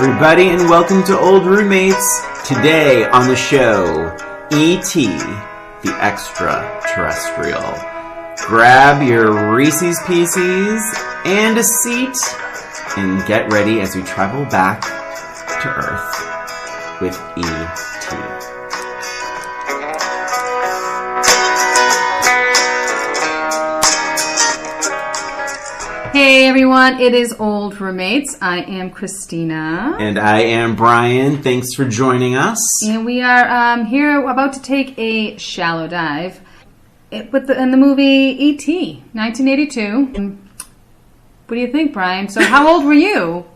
everybody, and welcome to Old Roommates. Today on the show, E.T., the Extraterrestrial. Grab your Reese's Pieces and a seat, and get ready as we travel back to Earth with E.T. Hey everyone, it is Old Roommates. I am Christina. And I am Brian. Thanks for joining us. And we are here about to take a shallow dive in the movie E.T., 1982. What do you think, Brian? So how old were you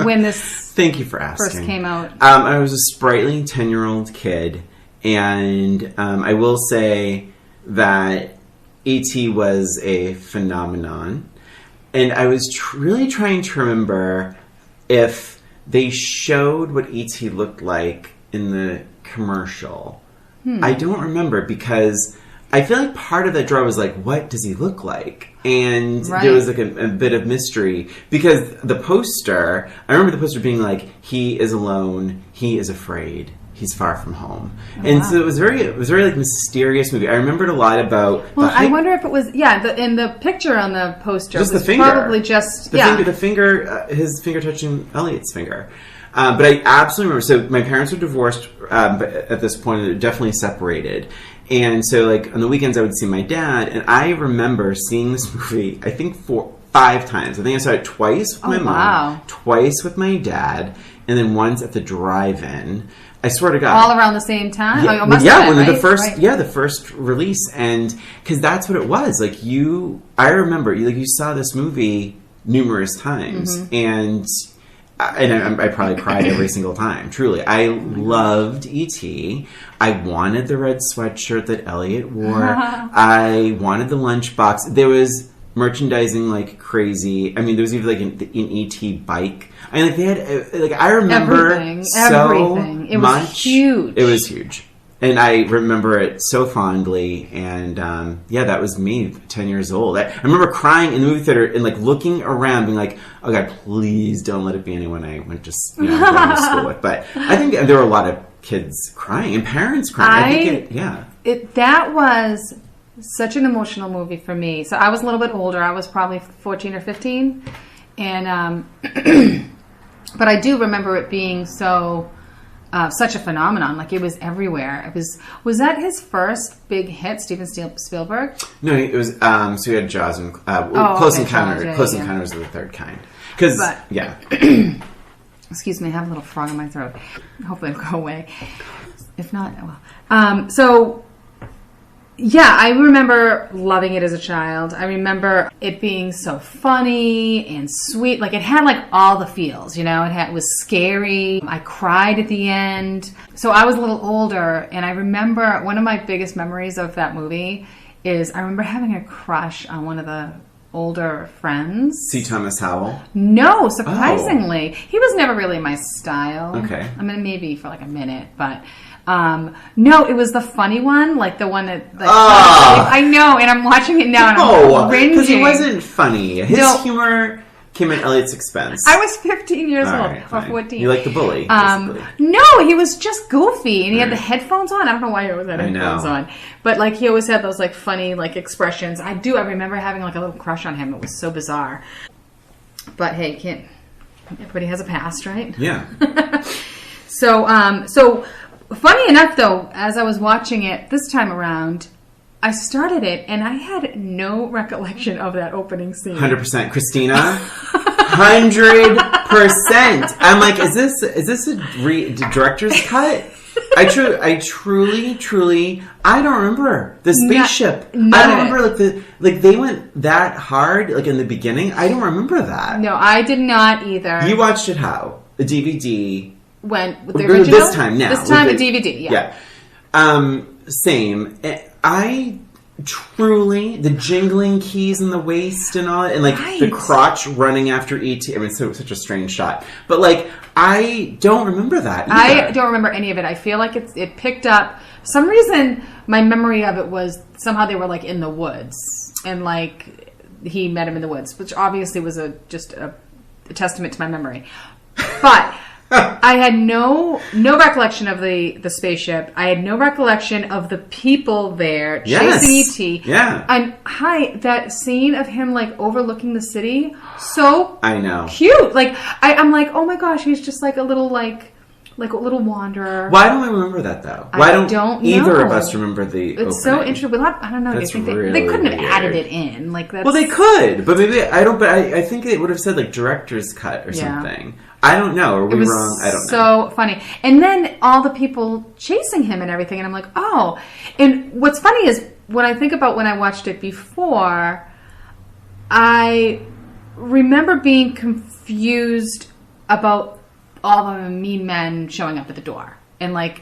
when this Thank you for asking. first came out? I was a sprightly 10-year-old kid, and I will say that E.T. was a phenomenon. And I was really trying to remember if they showed what E.T. looked like in the commercial. I don't remember because I feel like part of that draw was like, what does he look like? And there was like a bit of mystery because the poster, I remember the poster being like, he is alone, he is afraid. He's far from home. So it was very like mysterious movie. I remembered a lot about I wonder if it was in the picture on the poster just was the finger. Probably just the finger his finger touching Elliott's finger. But I absolutely remember, so my parents were divorced but at this point, they're definitely separated. And so like on the weekends I would see my dad, and I remember seeing this movie I think 5 times. I think I saw it twice with my mom, twice with my dad, and then once at the drive-in. I swear to God. All around the same time? The first release. And because that's what it was. Like I remember, you saw this movie numerous times. And I probably cried every single time. Truly. I loved E.T. I wanted the red sweatshirt that Elliot wore. I wanted the lunchbox. There was merchandising like crazy. I mean, there was even like an E.T. bike. I mean, like they had, I remember everything. It was huge. It was huge. And I remember it so fondly. And that was me, 10 years old. I remember crying in the movie theater and like looking around being like, oh God, please don't let it be anyone I went to going to school with. But I think there were a lot of kids crying and parents crying. That was such an emotional movie for me. So I was a little bit older. I was probably 14 or 15. And, but I do remember it being such a phenomenon. Like it was everywhere. Was that his first big hit, Steven Spielberg? No, it was, so he had Jaws and, Close Encounters. Close Encounters of the Third Kind. Excuse me, I have a little frog in my throat. Hopefully it'll go away. If not, well. I remember loving it as a child. I remember it being so funny and sweet. Like, it had, like, all the feels, you know? It was scary. I cried at the end. So I was a little older, and I remember one of my biggest memories of that movie is I remember having a crush on one of the older friends. C. Thomas Howell? No, surprisingly. He was never really my style. Okay. I mean, maybe for, like, a minute, but... no, it was the funny one, like the one that... I know, and I'm watching it now, and I'm cringing. Because he wasn't funny. His humor came at Elliot's expense. I was 15 years old, or 14. You like the bully, no, he was just goofy, and he had the headphones on. I don't know why he always had headphones on. But, like, he always had those, like, funny, like, expressions. I remember having, like, a little crush on him. It was so bizarre. But, hey, everybody has a past, right? Yeah. So... Funny enough, though, as I was watching it this time around, I started it, and I had no recollection of that opening scene. 100%. Christina? 100%. I'm like, is this a director's cut? I truly, I don't remember the spaceship. I don't remember, like, they went that hard, like, in the beginning. I don't remember that. No, I did not either. You watched it how? The DVD... When? With the original? This time now. This time a DVD, yeah. Same. I truly, the jingling keys in the waist and all, and like the crotch running after E.T. I mean, it's such a strange shot. But like, I don't remember that either. I don't remember any of it. I feel like it picked up, for some reason, my memory of it was somehow they were like in the woods. And like, he met him in the woods, which obviously was just a testament to my memory. But I had no recollection of the spaceship. I had no recollection of the people there chasing E.T. Yeah. And that scene of him like overlooking the city, so I know, cute. Like I'm like, oh my gosh, he's just like a little like a little wanderer. Why don't I remember that though? Why don't either know. of us remember the opening? It's so interesting. I don't know. That's Do you think really they couldn't have weird. added it in? Like that's... Well, they could, but maybe I don't. But I think it would have said like director's cut or something. I don't know. Are we wrong? I don't know. So funny. And then all the people chasing him and everything, and I'm like, oh. And what's funny is when I think about when I watched it before, I remember being confused about all the mean men showing up at the door and like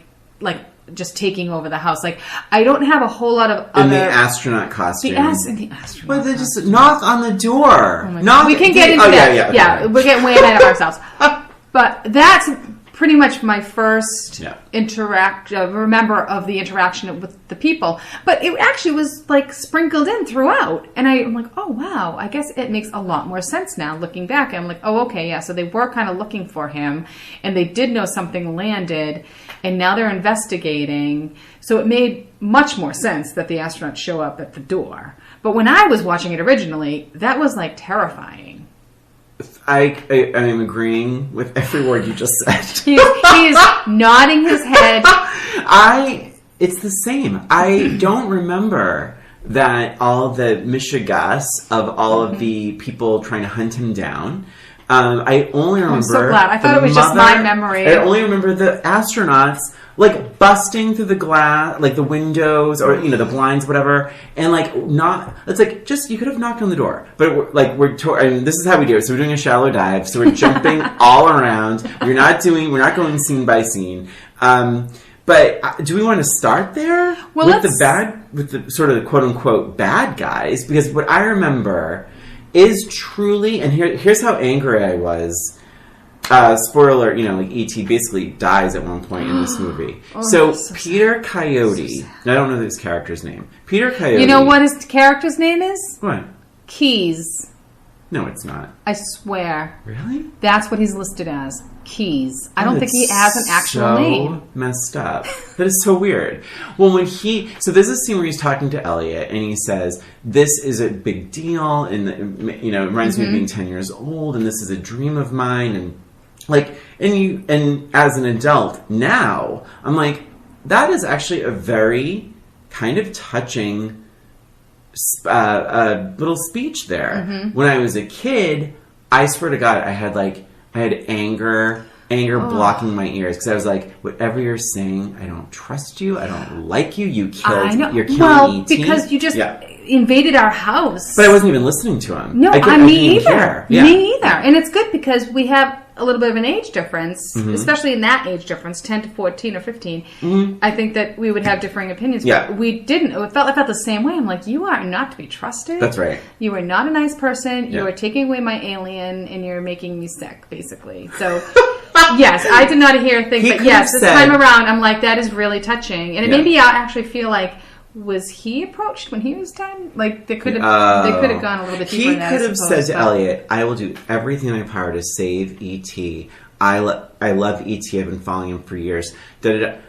just taking over the house. Like I don't have a whole lot of other... In the astronaut costume. The astronaut Well, they just knock on the door. We can get into that. Yeah, we're getting way ahead of ourselves. But that's pretty much my first remember of the interaction with the people. But it actually was like sprinkled in throughout. And I'm like, oh wow, I guess it makes a lot more sense now looking back. I'm like, oh okay, yeah, so they were kind of looking for him and they did know something landed and now they're investigating. So it made much more sense that the astronauts show up at the door. But when I was watching it originally, that was like terrifying. I am agreeing with every word you just said. He's nodding his head. It's the same. I don't remember that all the mishigas of all of the people trying to hunt him down. I only remember... I'm so glad. I thought it was just my memory. I only remember the astronauts like busting through the glass, like the windows or, the blinds, whatever. And like it's like just, you could have knocked on the door. But and this is how we do it. So we're doing a shallow dive. So we're jumping all around. We're not going scene by scene. But do we want to start there? Well, with the sort of quote unquote bad guys? Because what I remember is truly, and here's how angry I was. Spoiler alert, like E.T. basically dies at one point in this movie. So Peter Coyote, I don't know his character's name. Peter Coyote. You know what his character's name is? What? Keys. No, it's not. I swear. Really? That's what he's listed as. Keys. I don't think he has an actual name. Messed up. That is so weird. Well, so there's a scene where he's talking to Elliot and he says, this is a big deal and it reminds me of being 10 years old and this is a dream of mine and and as an adult now, I'm like, that is actually a very kind of touching little speech there. Mm-hmm. When I was a kid, I swear to God, I had anger blocking my ears because I was like, whatever you're saying, I don't trust you. I don't like you. You're killing E.T. because you just invaded our house. But I wasn't even listening to him. No, me either. Yeah. Me either. And it's good because we have a little bit of an age difference, especially in that age difference, 10 to 14 or 15. Mm-hmm. I think that we would have differing opinions. Yeah. But we didn't. I felt the same way. I'm like, you are not to be trusted. That's right. You are not a nice person. You are taking away my alien, and you're making me sick, basically. So, yes, I did not hear a thing. But yes, this time around, I'm like, that is really touching. And it made me actually feel like, was he approached when he was 10? Like, they could have gone a little bit deeper. He could have said to Elliot, I will do everything in my power to save E.T. I love E.T. I've been following him for years. And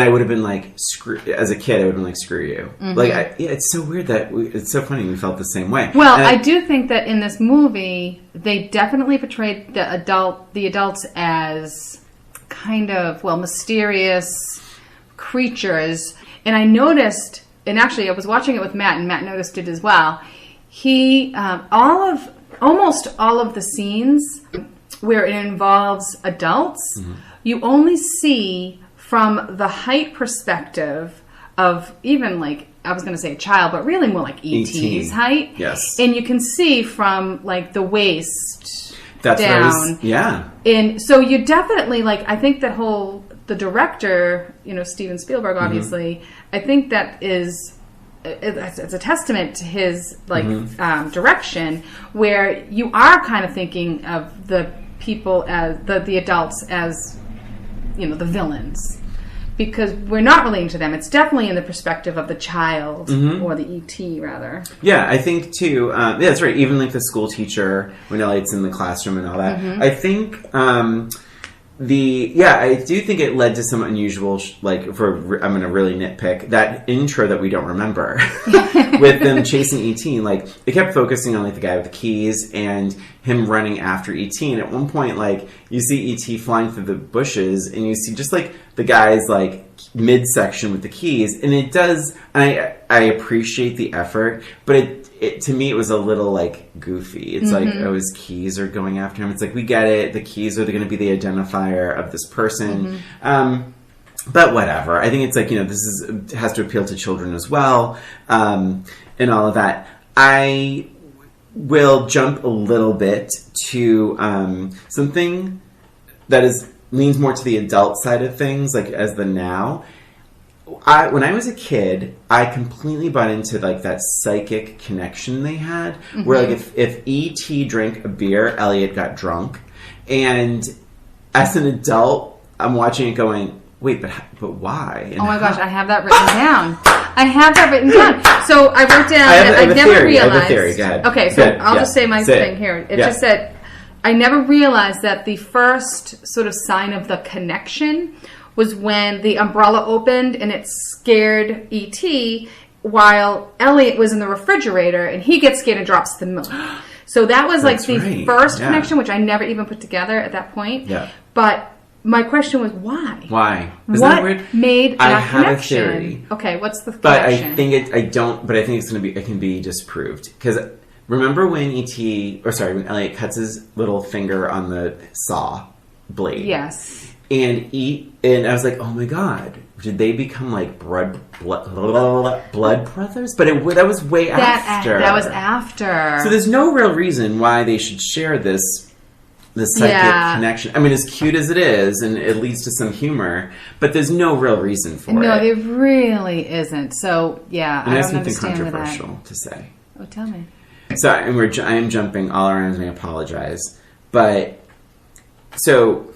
I would have been like, screw, as a kid, I would have been like, screw you. Mm-hmm. It's so weird that it's so funny we felt the same way. Well, I do think that in this movie, they definitely portrayed the adults as kind of, mysterious creatures. And I noticed, and actually I was watching it with Matt, and Matt noticed it as well. He, almost all of the scenes where it involves adults, you only see from the height perspective of even I was going to say a child, but really more like E.T.'s height. Yes. And you can see from the waist down. And so you definitely I think that the director, Steven Spielberg, obviously, I think that it's a testament to his direction, where you are kind of thinking of the people as the adults as the villains, because we're not relating to them. It's definitely in the perspective of the child or the E.T. rather. Yeah, I think too. That's right. Even the school teacher when Elliot's in the classroom and all that. I think. I do think it led to some unusual, I'm going to really nitpick, that intro that we don't remember with them chasing E.T. Like, they kept focusing on, like, the guy with the keys and him running after E.T. And at one point, like, you see E.T. flying through the bushes and you see just, like, the guy's, like, midsection with the keys. And it does, I appreciate the effort, but it to me, it was a little, like, goofy. It's like, his keys are going after him. It's like, we get it. The keys are going to be the identifier of this person. But whatever. I think it's like, this has to appeal to children as well, and all of that. I will jump a little bit to something that leans more to the adult side of things, like, as the now. When I was a kid, I completely bought into, like, that psychic connection they had, where, like, if E.T. drank a beer, Elliot got drunk. And as an adult, I'm watching it going, wait, but why? And oh my gosh, I have that written down. So I wrote down that I never realized. I have a theory. Go ahead. Okay, so I'll just say my thing here. It just said, I never realized that the first sort of sign of the connection was when the umbrella opened and it scared E.T. while Elliot was in the refrigerator and he gets scared and drops the milk. So that was like the first connection, which I never even put together at that point. Yeah. But my question was why? Why? Isn't that weird? Made that connection? I have a theory. Okay, what's the but connection? I think it's going to be, it can be disproved. Because remember when when Elliot cuts his little finger on the saw blade? Yes. And I was like, oh my god, did they become like blood brothers? But that was way after. That was after. So there's no real reason why they should share this psychic connection. I mean, as cute as it is, and it leads to some humor, but there's no real reason for it. No, there really isn't. So yeah, and I that's don't something understand controversial to say. Oh, tell me. So I am jumping all around, and I apologize. But so.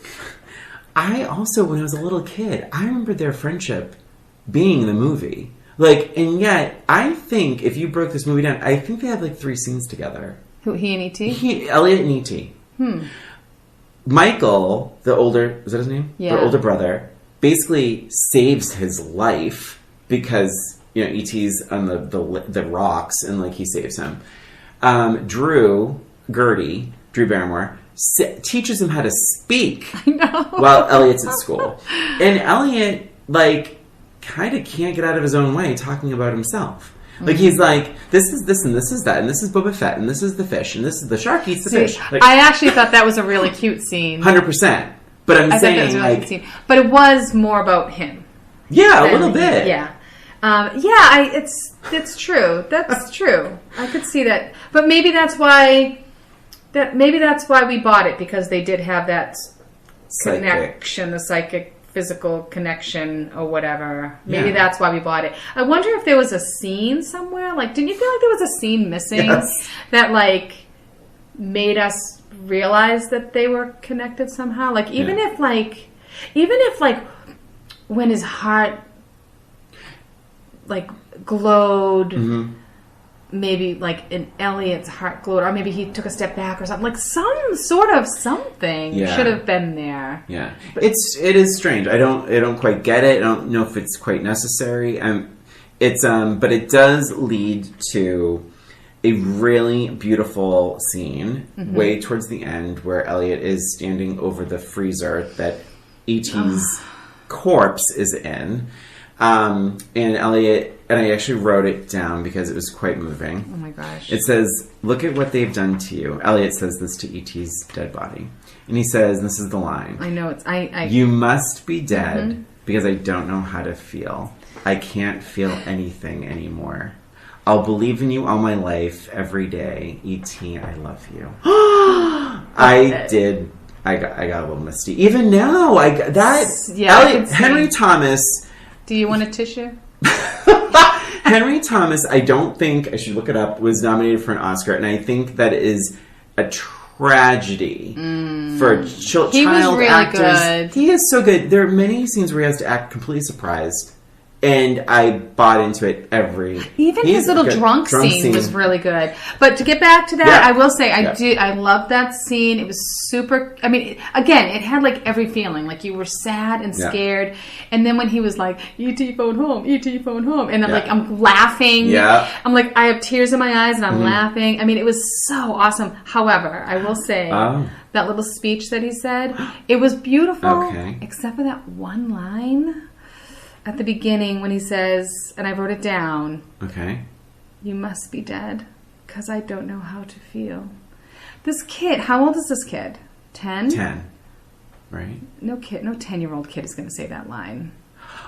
I also, when I was a little kid, I remember their friendship being the movie. Like, and yet, I think, if you broke this movie down, I think they had like 3 scenes together. Who, he and E.T.? Elliot and E.T. Michael, the older, is that his name? Yeah. The older brother, basically saves his life because, E.T.'s on the rocks and, like, he saves him. Gertie, Drew Barrymore, teaches him how to speak while Elliot's at school. And Elliot, like, kind of can't get out of his own way talking about himself. Like, he's like, this is this and this is that, and this is Boba Fett, and this is the fish, and this is the shark eats the fish. Like, I actually thought that was a really cute scene. 100%. But I saying, thought that was a really cute scene. But it was more about him. Yeah, a little bit. Yeah. It's true. That's true. I could see that. But maybe that's why we bought it, because they did have that connection, the psychic, physical connection or whatever. Maybe that's why we bought it. I wonder if there was a scene somewhere. Like, didn't you feel like there was a scene missing that, like, made us realize that they were connected somehow? Like, even if when his heart, like, glowed, maybe like in Elliot's heart glowed, or maybe he took a step back or something. Like, some sort of something should have been there. Yeah, but it is strange. I don't quite get it. I don't know if it's quite necessary. But it does lead to a really beautiful scene way towards the end where Elliot is standing over the freezer that E.T.'s corpse is in. And Elliot, and I actually wrote it down because it was quite moving. Oh my gosh. It says, "Look at what they've done to you." Elliot says this to E.T.'s dead body. And he says, and this is the line. I know it's, "You must be dead because I don't know how to feel. I can't feel anything anymore. I'll believe in you all my life, every day. E.T., I love you." I got a little misty. Even now, Elliot, Henry Thomas. Do you want a tissue? Henry Thomas, I don't think, I should look it up, was nominated for an Oscar, and I think that is a tragedy for child really actors. Good. He is so good. There are many scenes where he has to act completely surprised Mm-hmm. And I bought into it Even his little drunk scene was really good. But to get back to that, I will say I loved that scene. It was super. I mean, again, it had like every feeling. Like you were sad and scared, and then when he was like, "E.T. phone home, E.T. phone home," and I'm laughing. Yeah, I'm like, I have tears in my eyes and I'm laughing. I mean, it was so awesome. However, I will say that little speech that he said, it was beautiful, except for that one line at the beginning when he says, and I wrote it down, "You must be dead, because I don't know how to feel." This kid, how old is this kid? 10? 10, right? No 10-year-old kid is going to say that line.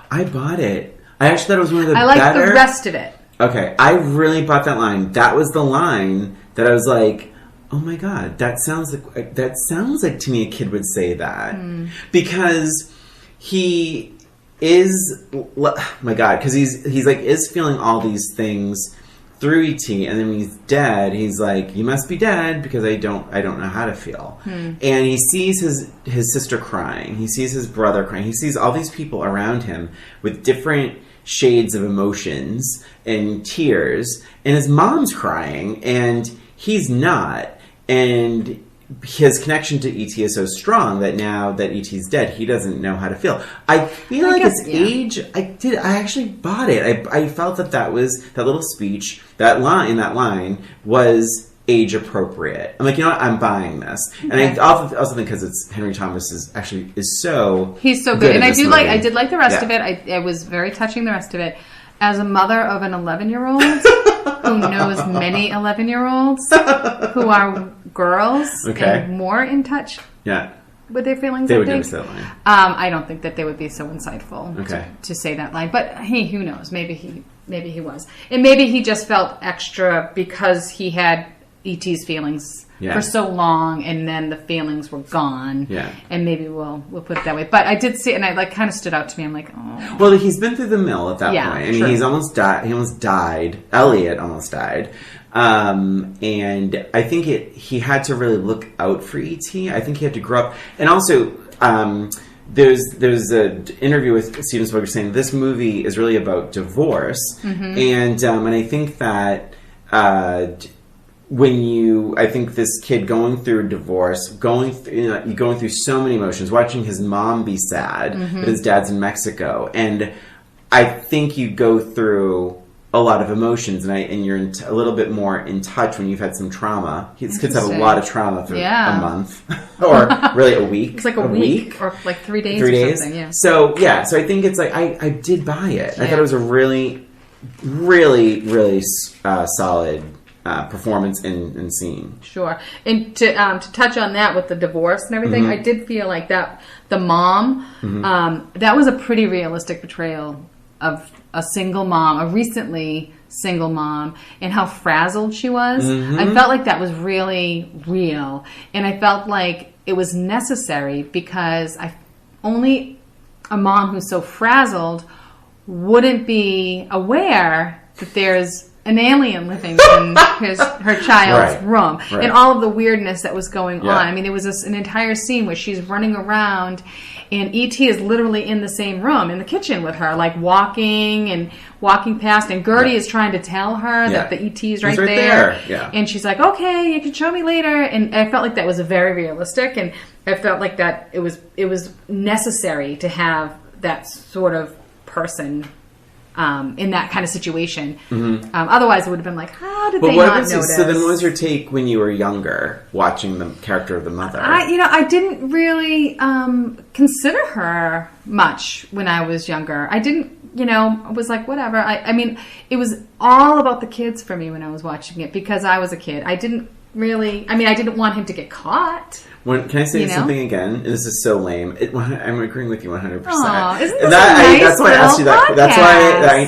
I bought it. I actually thought it was one of the better. I like the rest of it. Okay, I really bought that line. That was the line that I was like, oh my God, that sounds like to me a kid would say that. Because he is, my God, because he's like is feeling all these things through E.T. and then when he's dead, he's like, "You must be dead because I don't know how to feel." And he sees his sister crying, he sees his brother crying, he sees all these people around him with different shades of emotions and tears, and his mom's crying and he's not, and his connection to E.T. is so strong that now that E.T.'s dead, he doesn't know how to feel. I feel like it's age. I actually bought it. I felt that was that little speech, that line was age appropriate. I'm like, you know what? I'm buying this. And I also think because it's Henry Thomas is so he's so good. And I did like the rest of it. I was very touching the rest of it. As a mother of an 11-year-old who knows many 11-year-olds who are girls and more in touch with their feelings, they would never say that line. I don't think that they would be so insightful to say that line. But hey, who knows? Maybe he was. And maybe he just felt extra because he had E.T.'s feelings for so long, and then the feelings were gone. Yeah, and maybe we'll put it that way. But I did see it, and I kind of stood out to me. I'm like, oh. Well, he's been through the mill at that point. I mean, he's almost died. He almost died. Elliot almost died. And I think he had to really look out for E.T. I think he had to grow up, and also. There's an interview with Steven Spielberg saying this movie is really about divorce, and I think that I think this kid going through a divorce, going through so many emotions, watching his mom be sad that his dad's in Mexico, and I think you go through a lot of emotions, and you're a little bit more in touch when you've had some trauma. These kids have a lot of trauma for a month, or really a week. It's like a week, or like 3 days. 3 days. Something, yeah. So I think it's like I did buy it. I thought it was a really, really, really solid performance and scene. Sure. And to touch on that with the divorce and everything, I did feel like that the mom, that was a pretty realistic portrayal of a single mom, a recently single mom, and how frazzled she was. I felt like that was really real, and I felt like it was necessary because only a mom who's so frazzled wouldn't be aware that there's an alien living in her child's room, and all of the weirdness that was going on. I mean, there was an entire scene where she's running around, and E.T. is literally in the same room, in the kitchen with her, like walking past, and Gertie is trying to tell her that the E.T. is right there. Yeah. And she's like, okay, you can show me later. And I felt like that was very realistic, and I felt like that it was necessary to have that sort of person in that kind of situation. Otherwise, it would have been like, how did they not notice? So then what was your take when you were younger, watching the character of the mother? I didn't really consider her much when I was younger. I didn't, I was like, whatever. I mean, it was all about the kids for me when I was watching it because I was a kid. I didn't want him to get caught. Can I say something again? This is so lame. I'm agreeing with you 100%. Aww, isn't this that's why I asked you that.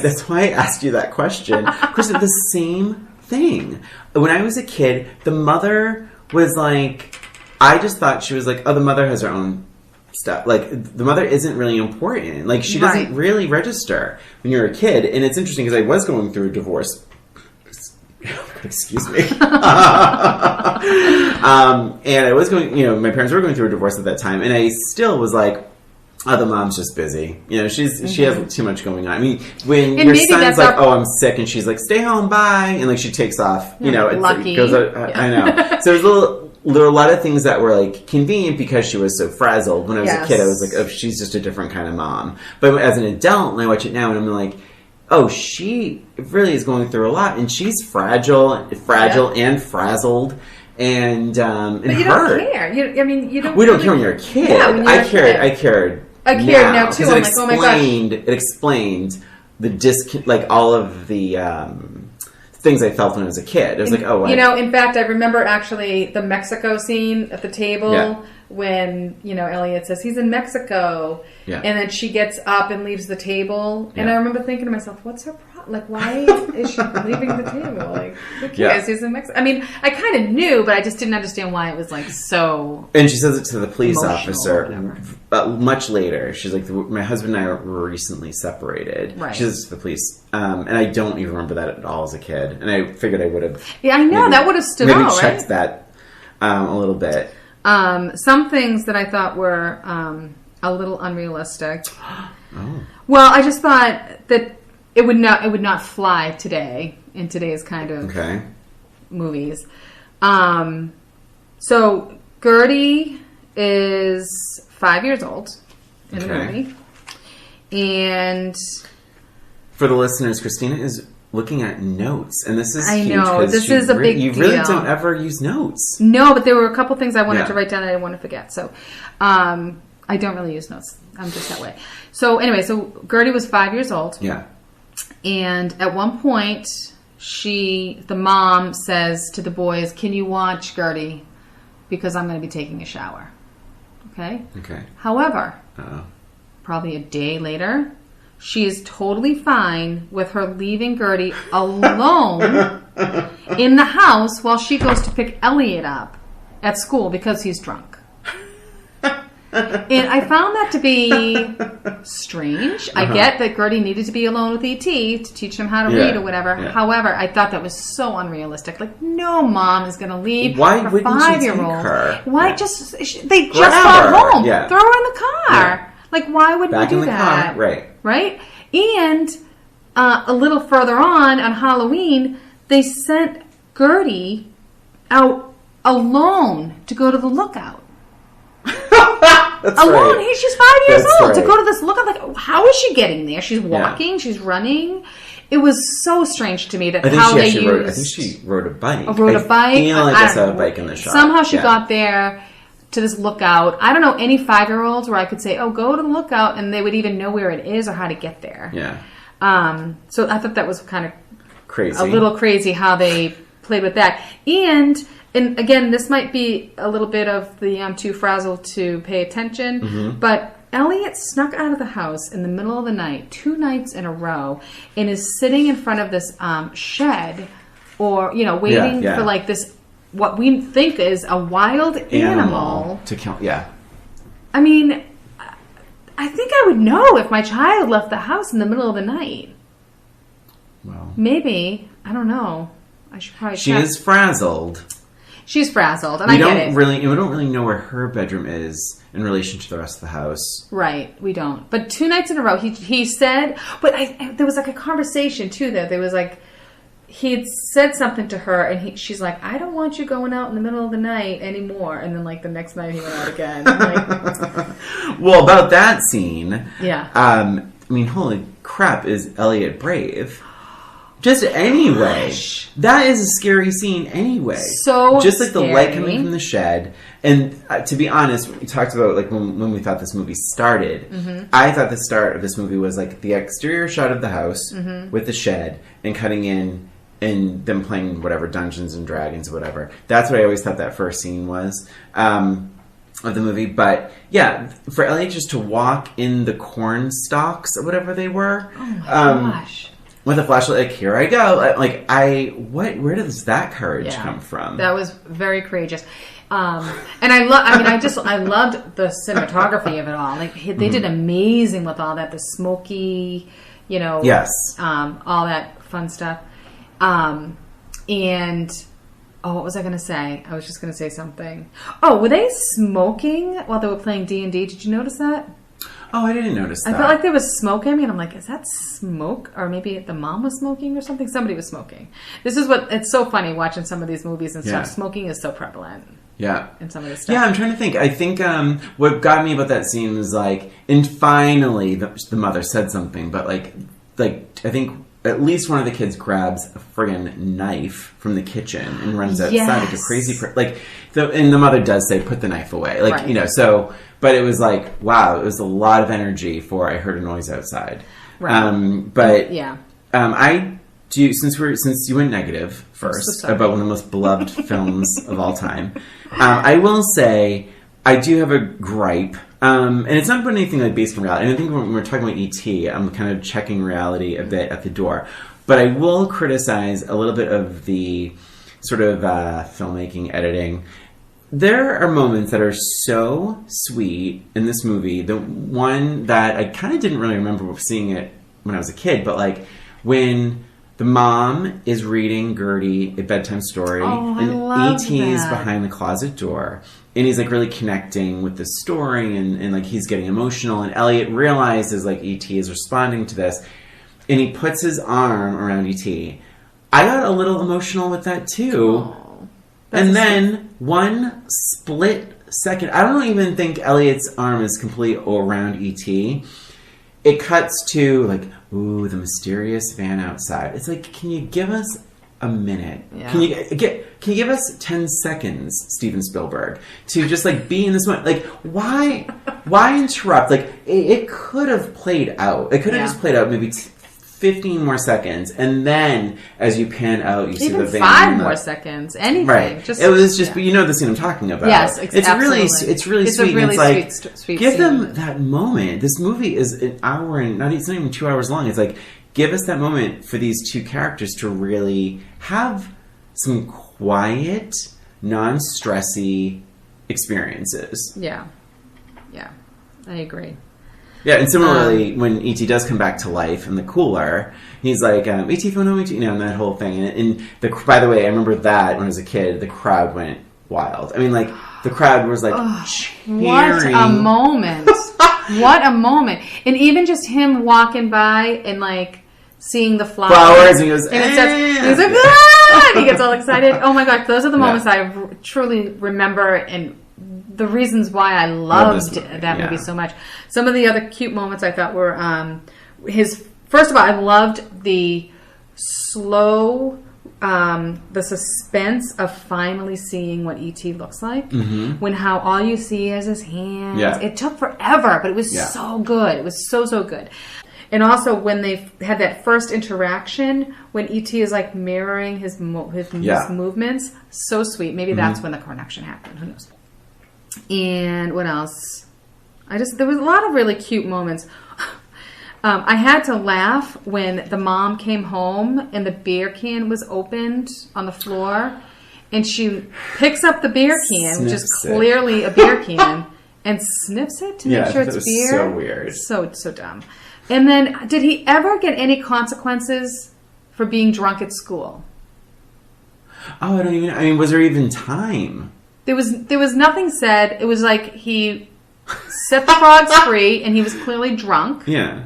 That's why I asked you that question. Chris, the same thing. When I was a kid, the mother was like, I just thought she was like, oh, the mother has her own stuff. Like, the mother isn't really important. Like, she doesn't really register when you're a kid. And it's interesting because I was going through a divorce. Excuse me. And I was going, my parents were going through a divorce at that time, and I still was like, Oh, the mom's just busy. You know, she has too much going on. I mean, when And your maybe son's that's like, our- "Oh, I'm sick," and she's like, "Stay home, bye," and like she takes off. You know, lucky. it goes. I know. So there were a lot of things that were like convenient because she was so frazzled. When I was a kid, I was like, "Oh, she's just a different kind of mom." But as an adult, and I watch it now, and I'm like, "Oh, she really is going through a lot, and she's fragile and frazzled." And But you hurt. don't care. You don't. We don't care when you're a kid. Yeah, when you're I a cared. kid. I cared. I cared now too. Because I'm like, oh my gosh. It explained the all of the things I felt when I was a kid. It was like, oh, in fact, I remember actually the Mexico scene at the table. Yeah. When Elliot says he's in Mexico, Yeah. and then she gets up and leaves the table, and Yeah. I remember thinking to myself, "What's her problem? Like, why is she leaving the table? Like, who cares? Yeah. He's in Mexico." I mean, I kind of knew, but I just didn't understand why it was like so. And she says it to the police Emotional or officer much later. She's like, "My husband and I were recently separated." Right. She says it to the police, and I don't even remember that at all as a kid. And I figured I would have. Yeah, I know that would have stood maybe out, checked right? that a little bit. Some things that I thought were a little unrealistic. Oh. Well, I just thought that it would not fly today in today's kind of movies. So Gertie is 5 years old in the movie, and for the listeners, Christina is looking at notes, and this is I huge know, 'cause this you is a big You really deal. don't ever use notes. No, but there were a couple things I wanted Yeah. to write down that I didn't want to forget. So, I don't really use notes. I'm just that way. So anyway, so Gertie was 5 years old. Yeah. And at one point, the mom says to the boys, "Can you watch Gertie? Because I'm going to be taking a shower." Okay? Okay. However, Uh-oh. probably a day later, she is totally fine with her leaving Gertie alone in the house while she goes to pick Elliot up at school because he's drunk. And I found that to be strange. I get that Gertie needed to be alone with E.T. to teach him how to read or whatever. Yeah. However, I thought that was so unrealistic. Like, no mom is going to leave Why her wouldn't you take 5-year-old. her? Why Yeah. they just Grab got her. home. Yeah. Throw her in the car. Yeah. Like, why would Back we in do the that? car. Right. Right? And a little further on Halloween, they sent Gertie out alone to go to the lookout. That's Alone. right. She's 5 years That's old to right. go to this lookout. Like, how is she getting there? She's walking. She's running. It was so strange to me that I think how she they actually used. rode. I think she rode a bike. Rode a bike. I feel like I don't saw a know. bike in the shot. Somehow she Yeah. got there to this lookout. I don't know any 5-year-olds where I could say, "Oh, go to the lookout," and they would even know where it is or how to get there. Yeah. So I thought that was kind of Crazy. a little crazy how they played with that. And again, this might be a little bit of the I'm too frazzled to pay attention, Mm-hmm. but Elliot snuck out of the house in the middle of the night, 2 nights in a row, and is sitting in front of this shed, or waiting Yeah. for like this what we think is a wild animal to kill. Yeah. I mean, I think I would know if my child left the house in the middle of the night. Well, Maybe. I don't know. I should probably she check. is frazzled. She's frazzled, and We I don't get it. really know where her bedroom is in relation to the rest of the house. Right, we don't. But 2 nights in a row, he said... But there was like a conversation, too, there was like... He had said something to her, and she's like, "I don't want you going out in the middle of the night anymore." And then, like, the next night he went out again. Like, Well, about that scene... yeah. I mean, holy crap, is Elliot brave? Just anyway. Gosh. That is a scary scene anyway. So just like the light scary. coming from the shed. And to be honest, we talked about like when we thought this movie started. Mm-hmm. I thought the start of this movie was like the exterior shot of the house Mm-hmm. with the shed and cutting in and them playing whatever Dungeons and Dragons or whatever. That's what I always thought that first scene was. Of the movie, but yeah, for Elliot just to walk in the corn stalks or whatever they were, Oh my gosh. with a flashlight, like here I go, where does that courage come from? That was very courageous. And I loved the cinematography of it all. Like they did amazing with all that, the smoky, Yes. all that fun stuff. And what was I going to say? I was just going to say something. Oh, were they smoking while they were playing D&D? Did you notice that? Oh, I didn't notice that. I felt like there was smoke in me, and I'm like, is that smoke? Or maybe the mom was smoking or something? Somebody was smoking. It's so funny watching some of these movies and stuff. Yeah. Smoking is so prevalent. Yeah. In some of this stuff. Yeah, I'm trying to think. I think what got me about that scene was like, and finally the mother said something, but like I think at least one of the kids grabs a friggin' knife from the kitchen and runs outside like a crazy and the mother does say, put the knife away. Like, right. you know, so, but it was like, wow, it was a lot of energy for I heard a noise outside. Right. But yeah. I do, since you went negative first about one of the most beloved films of all time, I will say I do have a gripe. And it's not about anything like based on reality. And I think when we're talking about E.T., I'm kind of checking reality a bit at the door. But I will criticize a little bit of the sort of filmmaking, editing. There are moments that are so sweet in this movie. The one that I kind of didn't really remember seeing it when I was a kid, but like when the mom is reading Gertie a bedtime story, and E.T. is behind the closet door, and he's like really connecting with the story, and like he's getting emotional, and Elliot realizes like E.T. is responding to this, and he puts his arm around E.T. I got a little emotional with that too. Oh, and then one split second, I don't even think Elliot's arm is completely around E.T. It cuts to like, ooh, the mysterious van outside. It's like, can you give us a minute? Yeah. Can you give us 10 seconds, Steven Spielberg, to just like be in this moment? Like, why interrupt? Like, it could have played out. It could have just played out maybe 15 more seconds, and then as you pan out, you see the van. 5 more seconds. Anything. Right. It was just, but you know the scene I'm talking about. Yes, it's absolutely. It's really sweet. A really it's like, sweet give scene. them that moment. This movie is an hour and it's not even 2 hours long. It's like, give us that moment for these two characters to really have some quiet, non-stressy experiences. Yeah. Yeah. I agree. Yeah, and similarly, when E.T. does come back to life in the cooler, he's like, E.T. phone home, E.T., you know, and that whole thing. And by the way, I remember that when I was a kid, the crowd went wild. I mean, like, the crowd was like cheering. What a moment. What a moment. And even just him walking by and like seeing the flowers. And he goes, and he's like, ah! And he gets all excited. Oh my God, those are the moments I truly remember, and the reasons why I loved that movie so much. Some of the other cute moments I thought were first of all, I loved the slow, the suspense of finally seeing what E.T. looks like. Mm-hmm. When how all you see is his hands. Yeah. It took forever, but it was so good. It was so, so good. And also when they had that first interaction, when E.T. is like mirroring his movements, so sweet. Maybe that's when the connection happened. Who knows? And what else? There was a lot of really cute moments. I had to laugh when the mom came home and the beer can was opened on the floor, and she picks up the beer can, which is clearly a beer can, and sniffs it to make sure it's beer. So weird. So dumb. And then, did he ever get any consequences for being drunk at school? Oh, I mean, was there even time? There was nothing said. It was like he set the frogs free, and he was clearly drunk. Yeah.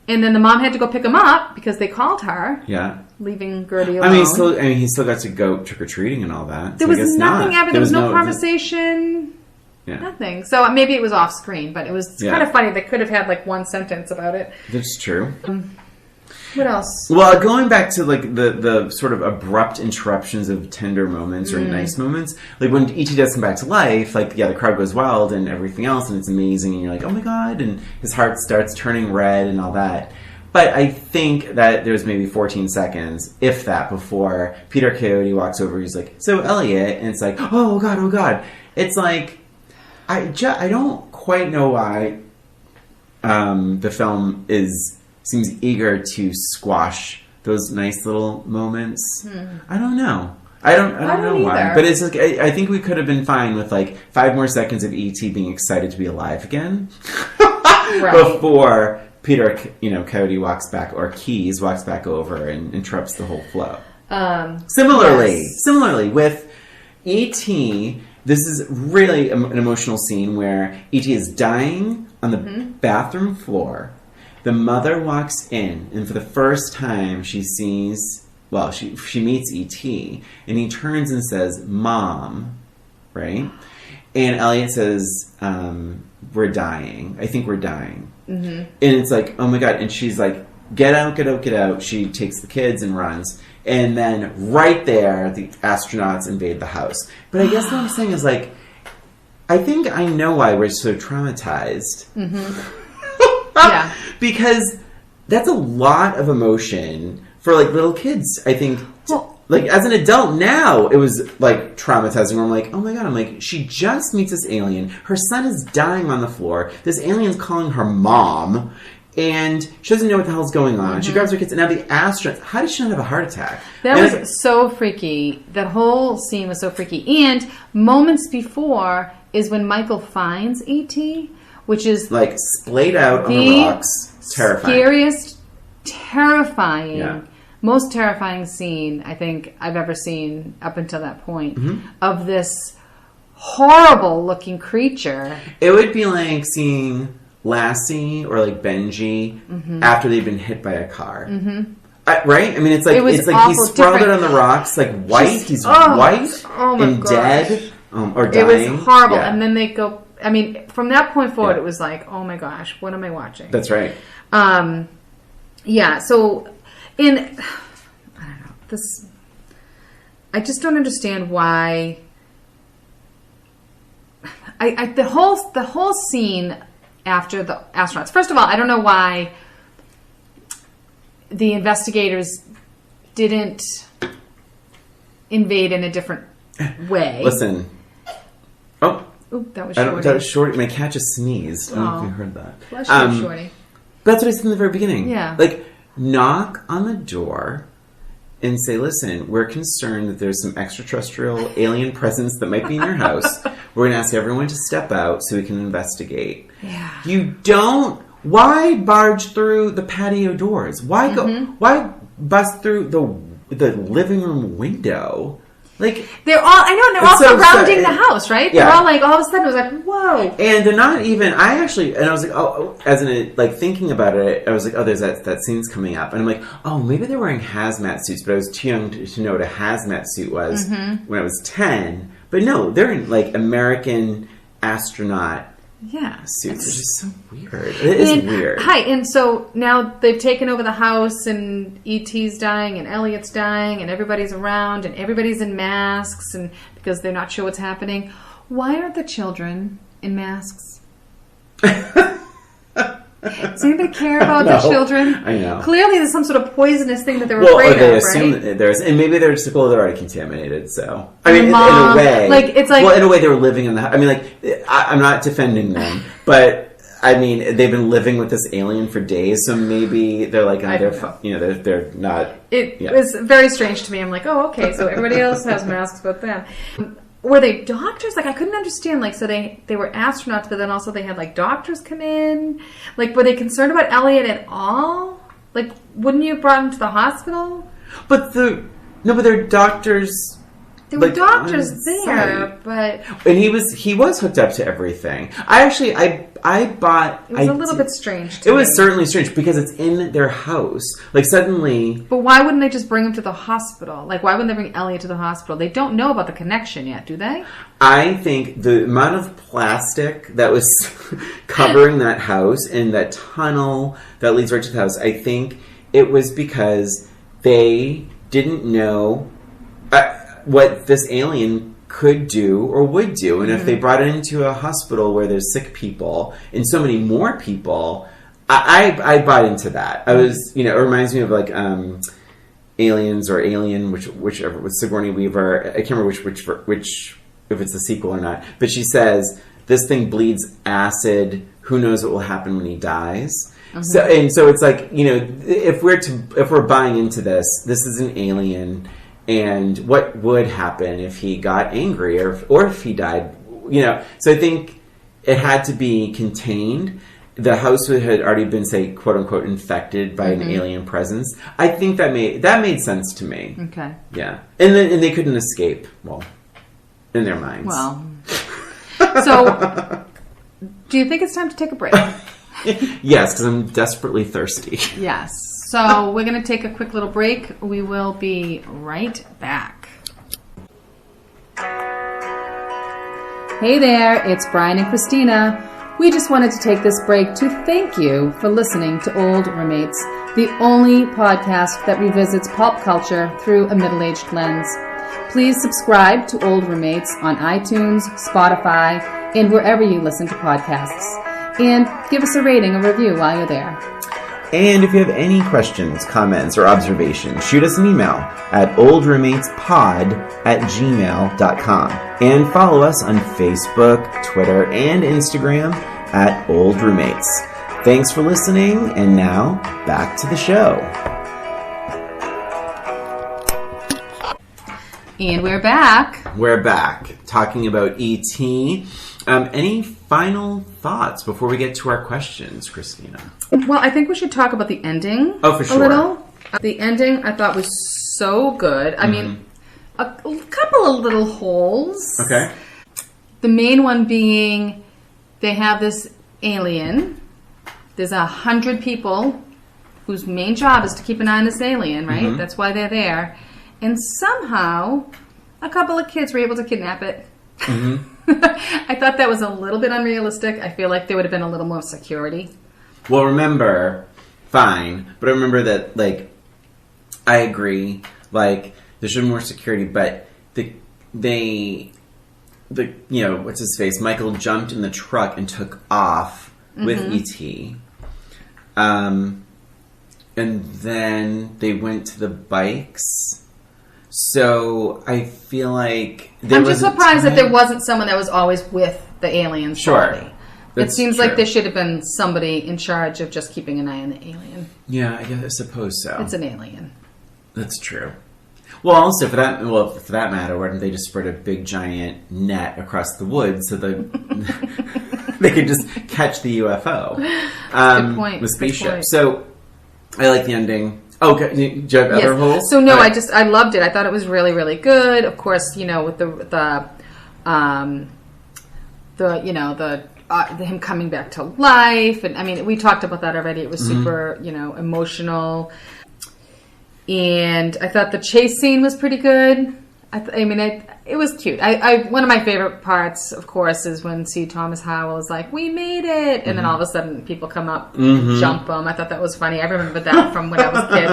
And then the mom had to go pick him up because they called her. Yeah. Leaving Gertie alone. I mean, he still got to go trick or treating and all that. There was nothing happening. There was no conversation. Yeah. Nothing. So maybe it was off screen, but it was kind of funny. They could have had like one sentence about it. That's true. What else? Well, going back to like the sort of abrupt interruptions of tender moments or nice moments, like when E.T. does come back to life, like the crowd goes wild and everything else, and it's amazing, and you're like, oh my God, and his heart starts turning red and all that. But I think that there's maybe 14 seconds, if that, before Peter Coyote walks over. He's like, so Elliot, and it's like, oh God, oh God. It's like I don't quite know why the film seems eager to squash those nice little moments. I don't know. I don't know why. But it's like, I think we could have been fine with like 5 more seconds of E.T. being excited to be alive again before Peter, Coyote walks back, or Keys walks back over and interrupts the whole flow. Similarly with E.T., this is really an emotional scene where E.T. is dying on the bathroom floor. The mother walks in, and for the first time she sees, well, she meets E.T., and he turns and says, "Mom," right? And Elliot says, "We're dying. I think we're dying." Mm-hmm. And it's like, oh my God. And she's like, "Get out, get out, get out." She takes the kids and runs. And then right there, the astronauts invade the house. But I guess what I'm saying is, like, I think I know why we're so traumatized. Mm-hmm. Yeah. Because that's a lot of emotion for, like, little kids, I think. Well, like, as an adult now, it was, like, traumatizing. Where I'm like, oh my God. I'm like, she just meets this alien. Her son is dying on the floor. This alien's calling her mom. And she doesn't know what the hell's going on. Mm-hmm. She grabs her kids. And now the astronauts... How did she not have a heart attack? That was so freaky. That whole scene was so freaky. And moments before is when Michael finds E.T., which is... like, splayed out on the rocks. Terrifying. Scariest, terrifying, most terrifying scene I think I've ever seen up until that point of this horrible-looking creature. It would be like seeing... Lassie or like Benji after they've been hit by a car. Right? I mean, it's like he's sprawled out on the rocks, like white. He's white and dead or dying. It was horrible. Yeah. And then they go. I mean, from that point forward, it was like, oh my gosh, what am I watching? That's right. Yeah. So, I don't know this. I just don't understand why. The whole scene. After the astronauts. First of all, I don't know why the investigators didn't invade in a different way. Listen. Oh. Ooh, that was Shorty. That was Shorty. My cat just sneezed. I don't know if you heard that. Bless you, Shorty. That's what I said in the very beginning. Yeah. Like, knock on the door and say, listen, we're concerned that there's some extraterrestrial alien presence that might be in your house. We're going to ask everyone to step out so we can investigate. Yeah. You don't... Why barge through the patio doors? Why go... Why bust through the living room window? Like... They're all... I know, and they're all surrounding the house, right? Yeah. They're all like... All of a sudden, it was like, whoa. And they're not even... I actually... And I was like, oh... As in, like, thinking about it, I was like, oh, there's that scene's coming up. And I'm like, oh, maybe they're wearing hazmat suits. But I was too young to know what a hazmat suit was when I was 10. But no, they're in, like, American astronaut suits, which is so weird. It is weird. Hi, and so now they've taken over the house, and E.T.'s dying, and Elliott's dying, and everybody's around, and everybody's in masks, and because they're not sure what's happening. Why aren't the children in masks? Does anybody care about the children? I know. Clearly, there's some sort of poisonous thing that they're afraid of, they assume that there's, and maybe they're just they're already contaminated. So I mean, in a way, like it's like in a way they were living in the. I mean, like I'm not defending them, but I mean they've been living with this alien for days, so maybe they're like they're not. It was very strange to me. I'm like, oh, okay, so everybody else has masks but them. Were they doctors? Like, I couldn't understand. Like, so they were astronauts, but then also they had, like, doctors come in. Like, were they concerned about Elliot at all? Like, wouldn't you have brought him to the hospital? But they're doctors. There were doctors there, but... And he was hooked up to everything. I bought... It was a little bit strange to me. It was certainly strange, because it's in their house. Like, suddenly... But why wouldn't they just bring him to the hospital? Like, why wouldn't they bring Elliot to the hospital? They don't know about the connection yet, do they? I think the amount of plastic that was covering that house and that tunnel that leads right to the house, I think it was because they didn't know... what this alien could do or would do. And if they brought it into a hospital where there's sick people and so many more people, I bought into that. I was, it reminds me of like Aliens or Alien, whichever, with Sigourney Weaver. I can't remember which if it's the sequel or not. But she says, this thing bleeds acid. Who knows what will happen when he dies? So it's like, if we're buying into this is an alien. And what would happen if he got angry or if he died, So I think it had to be contained. The house had already been, say, quote unquote, infected by an alien presence. I think that made sense to me. Okay. Yeah, and they couldn't escape. Well, in their minds. Well, so do you think it's time to take a break? Yes, because I'm desperately thirsty. Yes. So we're going to take a quick little break. We will be right back. Hey there, it's Brian and Christina. We just wanted to take this break to thank you for listening to Old Roommates, the only podcast that revisits pulp culture through a middle-aged lens. Please subscribe to Old Roommates on iTunes, Spotify, and wherever you listen to podcasts. And give us a rating or review while you're there. And if you have any questions, comments, or observations, shoot us an email at oldroommatespod@gmail.com. And follow us on Facebook, Twitter, and Instagram at Old Roommates. Thanks for listening, and now, back to the show. And we're back. We're back, talking about E.T. Any final thoughts before we get to our questions, Christina? Well, I think we should talk about the ending. Oh, for sure. A little. The ending I thought was so good. I mean, a couple of little holes. Okay. The main one being they have this alien. There's 100 people whose main job is to keep an eye on this alien, right? Mm-hmm. That's why they're there. And somehow a couple of kids were able to kidnap it. Mm-hmm. I thought that was a little bit unrealistic. I feel like there would have been a little more security. Well, remember, fine, but I remember that, like, I agree, like, there should be more security, but the you know, what's his face? Michael jumped in the truck and took off with E.T. And then they went to the bikes. So I feel like I'm just surprised that there wasn't someone that was always with the aliens. Sure. It seems like there should have been somebody in charge of just keeping an eye on the alien. Yeah, I suppose so. It's an alien. That's true. Well, also for that matter, why didn't they just spread a big giant net across the woods so that they could just catch the UFO? Good point. The spaceship. So I like the ending. Okay, do you have other holes? So no, right. I loved it. I thought it was really, really good. Of course, you know, with him coming back to life, and I mean, we talked about that already. It was super, you know, emotional, and I thought the chase scene was pretty good. It was cute. One of my favorite parts, of course, is when C. Thomas Howell is like, "We made it," and then all of a sudden people come up, jump them. I thought that was funny. I remember that from when I was a kid.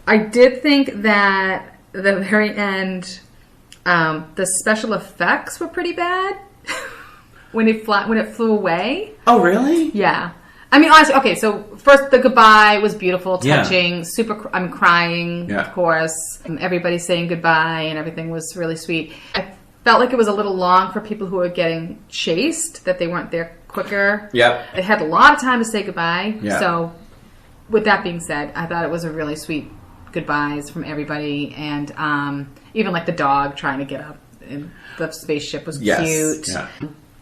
I did think that at the very end, the special effects were pretty bad when it flew away. Oh, really? Yeah. I mean, honestly, okay, so first the goodbye was beautiful, touching, I'm crying, of course. Everybody's saying goodbye and everything was really sweet. I felt like it was a little long for people who were getting chased, that they weren't there quicker. Yep. It had a lot of time to say goodbye. Yeah. So with that being said, I thought it was a really sweet goodbyes from everybody. And even like the dog trying to get up in the spaceship was cute. Yeah.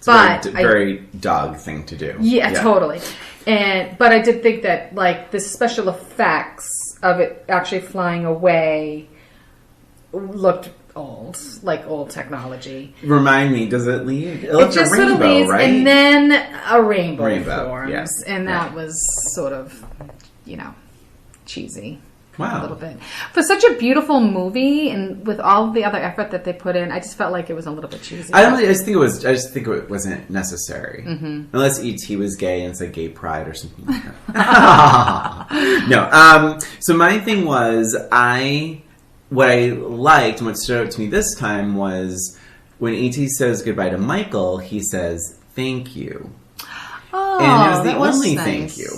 It's a very dog thing to do. Yeah, totally. But I did think that, like, the special effects of it actually flying away looked old, like old technology. Remind me, does it leave? It just a rainbow, sort of leaves, right? and then a rainbow forms, yes. And that was sort of, you know, cheesy. Wow. A little bit. For such a beautiful movie, and with all the other effort that they put in, I just felt like it was a little bit cheesy. I just think it wasn't necessary. Unless E.T. was gay and it's like gay pride or something like that. No. So my thing was, what I liked and what stood out to me this time was when E.T. says goodbye to Michael, he says, "Thank you." Oh, and it was the that was only nice. Thank you.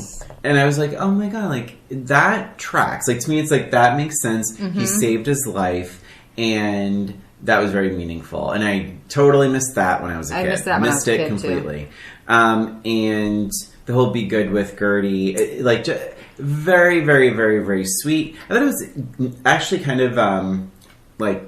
And I was like, oh my God, like, that tracks. Like, to me, it's like, that makes sense. He saved his life, and that was very meaningful. And I totally missed that when I was a kid. I missed that when I was a kid, completely. And the whole be good with Gertie, like, very, very, very, very sweet. I thought it was actually kind of, like,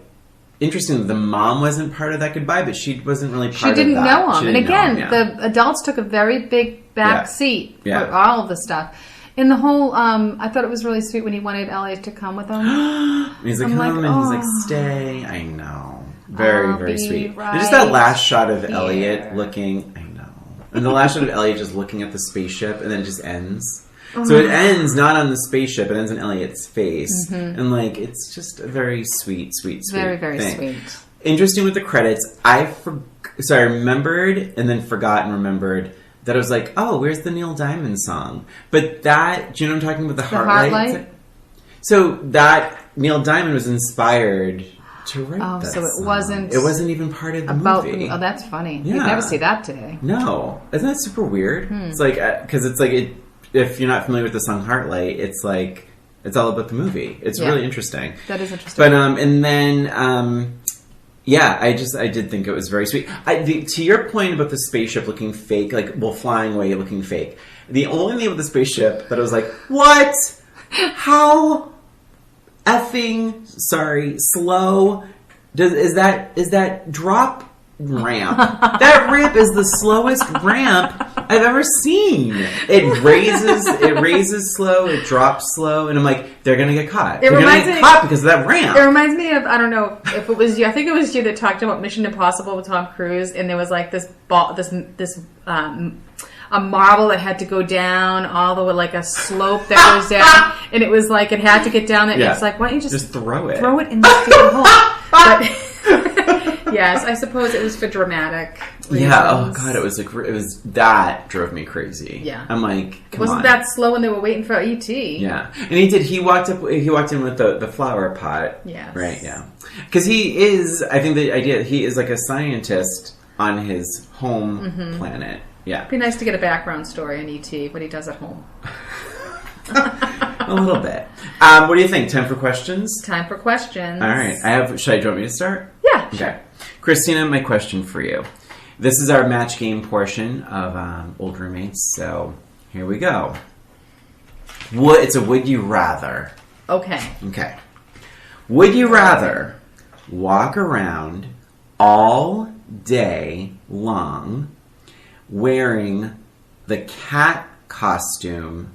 interesting that the mom wasn't part of that goodbye, but she wasn't really part of that. She didn't know him. And again, yeah. the adults took a very big back seat for all of the stuff. And the whole, I thought it was really sweet when he wanted Elliot to come with him. He's like, come, and he's like, stay. I know. Very, very sweet. And just that last shot of Elliot looking, I know. And the last shot of Elliot just looking at the spaceship, and then it just ends. So it ends not on the spaceship, it ends on Elliot's face. And like, it's just a very sweet very, very thing. sweet. Interesting with the credits, I remembered and then forgot and remembered that I was like, oh, where's the Neil Diamond song? But that, do you know what I'm talking about? The Heartlight? So that Neil Diamond was inspired to write that so song. It wasn't even part of the movie. Oh, that's funny. Yeah. You'd never see that today. No. Isn't that super weird? It's like, because it's like, if you're not familiar with the song Heartlight, it's like, it's all about the movie. It's really interesting. That is interesting. But, and then, yeah, I did think it was very sweet. To your point about the spaceship looking fake, like, flying away looking fake, the only thing with the spaceship that I was like, what? How effing, slow is that drop ramp? That ramp is the slowest ramp I've ever seen. It raises slow, it drops slow, and I'm like, they're gonna get caught. They're gonna get caught because of that ramp. It reminds me of, I don't know if it was you, I think it was you that talked about Mission Impossible with Tom Cruise, and there was like this a marble that had to go down all the way, like a slope that goes down, and it was like it had to get down there. And it's like, why don't you just throw it in the stupid hole? But yes, I suppose it was for dramatic reasons. Yeah. Oh god, it was that drove me crazy. Yeah. I'm like, wasn't that slow when they were waiting for E.T.? Yeah, and he walked in with the flower pot. Yes. Right. Yeah. Because he is. I think the idea he is like a scientist on his home planet. Yeah. It'd be nice to get a background story on E.T., what he does at home. A little bit. What do you think? Time for questions? Time for questions. All right. Do you want me to start? Yeah. Okay. Sure. Christina, my question for you. This is our match game portion of Old Roommates, so here we go. It's a would you rather. Okay. Okay. Would you rather walk around all day long wearing the cat costume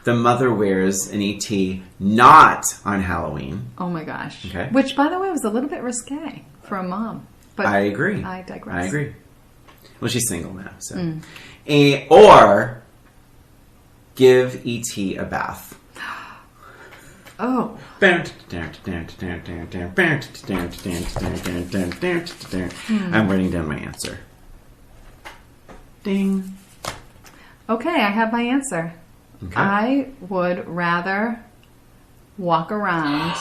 the mother wears in E.T. not on Halloween? Oh my gosh. Okay. Which, by the way, was a little bit risque for a mom. But I agree. I digress. I agree. Well, she's single now, so. Or give E.T. a bath. Oh. I'm writing down my answer. Ding. Okay, I have my answer. Okay. I would rather walk around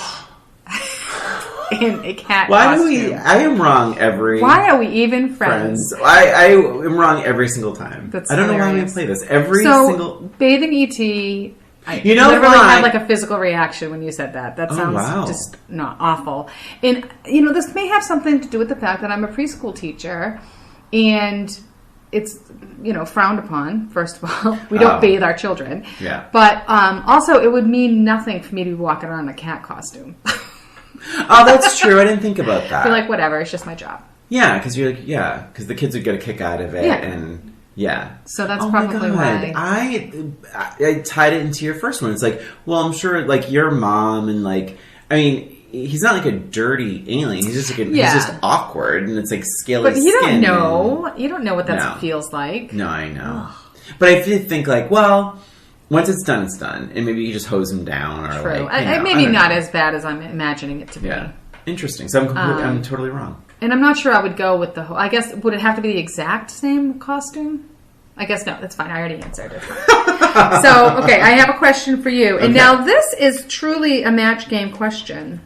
in a cat costume. I am wrong every... Why are we even friends? I am wrong every single time. That's I don't know why we hilarious. play this. Bathing E.T., I You know literally why? had like a physical reaction when you said that. That sounds just not awful. And, this may have something to do with the fact that I'm a preschool teacher, and it's, frowned upon, first of all. We don't bathe our children. Yeah. But also, it would mean nothing for me to be walking around in a cat costume. Oh, that's true. I didn't think about that. You're like, whatever, it's just my job. Yeah, because because the kids would get a kick out of it, and So that's probably why. I tied it into your first one. It's like, well, I'm sure, like, your mom and, like, I mean, he's not like a dirty alien. He's just he's just awkward, and it's like scaly skin. But you don't know. You don't know what that feels like. No, I know. But I did think, like, well, once it's done, and maybe you just hose him down, or True. like, maybe not as bad as I'm imagining it to be. Yeah, interesting. So I'm totally wrong. And I'm not sure I would go with the whole... I guess, would it have to be the exact same costume? I guess no, that's fine. I already answered it. So, okay, I have a question for you. And now this is truly a match game question,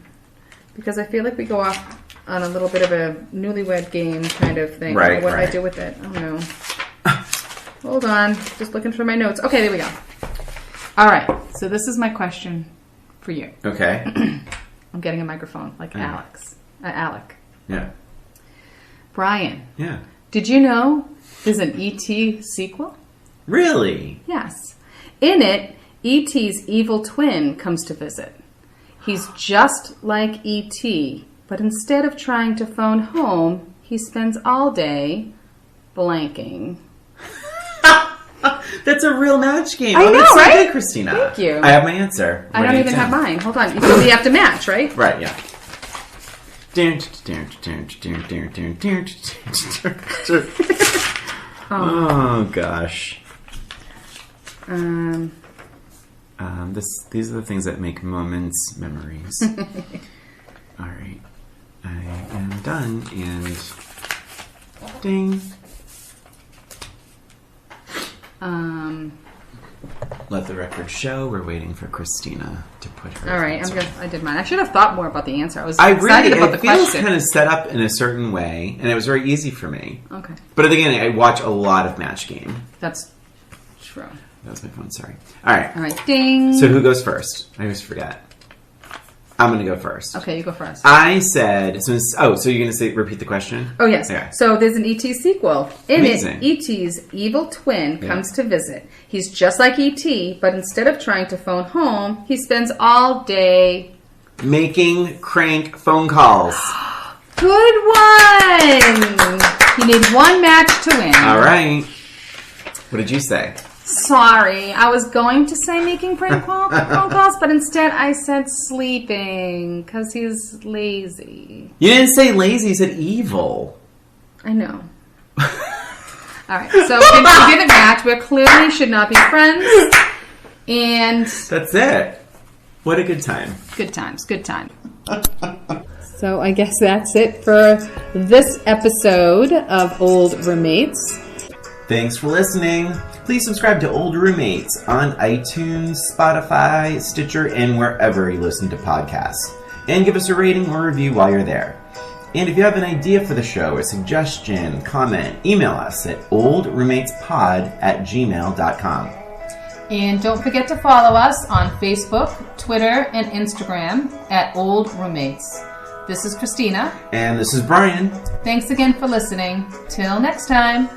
because I feel like we go off on a little bit of a newlywed game kind of thing. Right, What do I do with it? Oh, no. Hold on. Just looking for my notes. Okay, there we go. All right. So this is my question for you. Okay. I'm getting a microphone like Alec. Yeah. Brian. Yeah. Did you know there's an E.T. sequel? Really? Yes. In it, E.T.'s evil twin comes to visit. He's just like E.T., but instead of trying to phone home, he spends all day blanking. That's a real match game. I know, that's so right? good, Christina. Thank you. I have my answer. I don't even have mine. Hold on. So we have to match, right? Right, yeah. Oh gosh. These are the things that make moments memories. All right, I am done, and ding. Let the record show we're waiting for Christina to put her. All right, I did mine. I should have thought more about the answer. I was I excited really, about the it feels question. kind of set up in a certain way, and it was very easy for me. Okay, But at the beginning, I watch a lot of Match Game. that's true. That was my phone. Sorry. All right. All right, ding. So who goes first? I always forget. I'm going to go first. Okay, you go first. I said. So you're going to repeat the question? Oh, yes. Okay. So there's an E.T. sequel. In Amazing. it, E.T.'s evil twin comes to visit. He's just like E.T., but instead of trying to phone home, he spends all day... Making crank phone calls. Good one! You need one match to win. All right. What did you say? Sorry, I was going to say making prank phone calls, but instead I said sleeping, because he's lazy. You didn't say lazy, you said evil. I know. All right, so we didn't match. We clearly should not be friends. And that's it. What a good time. Good times, good time. So I guess that's it for this episode of Old Roommates. Thanks for listening. Please subscribe to Old Roommates on iTunes, Spotify, Stitcher, and wherever you listen to podcasts. And give us a rating or review while you're there. And if you have an idea for the show, a suggestion, comment, email us at oldroommatespod@gmail.com. And don't forget to follow us on Facebook, Twitter, and Instagram at Old Roommates. This is Christina. And this is Brian. Thanks again for listening. Till next time.